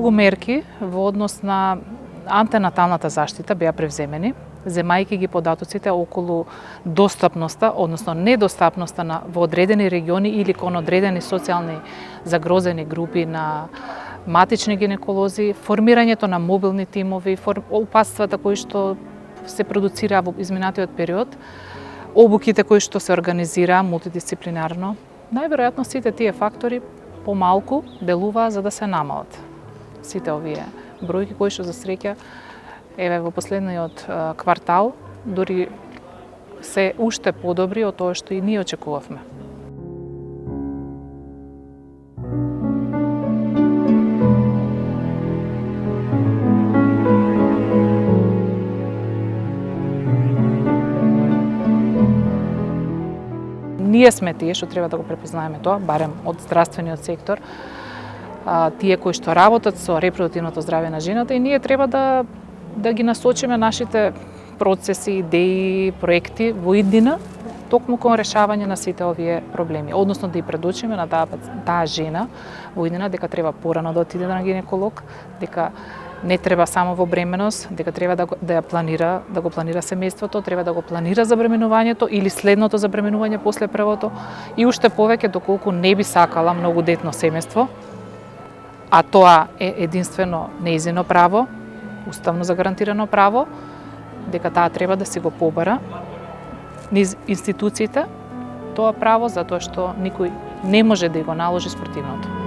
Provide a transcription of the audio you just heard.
многу мерки во однос на антенаталната заштита беа превземени, земајќи ги податоците околу достапноста, односно недостапноста во одредени региони или кон одредени социјални загрозени групи на матични гинеколози, формирањето на мобилни тимови, упатствата кои што се продуцираа во изминатиот период, обуките кои што се организираа мултидисциплинарно. Најверојатно сите тие фактори помалку делуваа за да се намалат сите овие бројки кои што за среќа еве во последниот квартал дури се уште подобри од тоа што и ние очекувавме. Ние сме тие што треба да го препознаеме тоа, барем од здравствениот сектор, тие кои што работат со репродуктивното здравје на жената, и ние треба да ги насочиме нашите процеси, идеи, проекти во иднина токму кон решавање на сите овие проблеми, односно да ја предучиме на таа жена во иднина дека треба порано да отиде на гинеколог, дека не треба само во бременост, дека треба да ја планира, да го планира семејството, треба да го планира забременувањето или следното забременување после првото, и уште повеќе доколку не би сакала многодетно семејство, а тоа е единствено нејзино право, уставно загарантирано право, дека таа треба да си го побара низ институциите тоа право, затоа што никој не може да го наложи спротивното.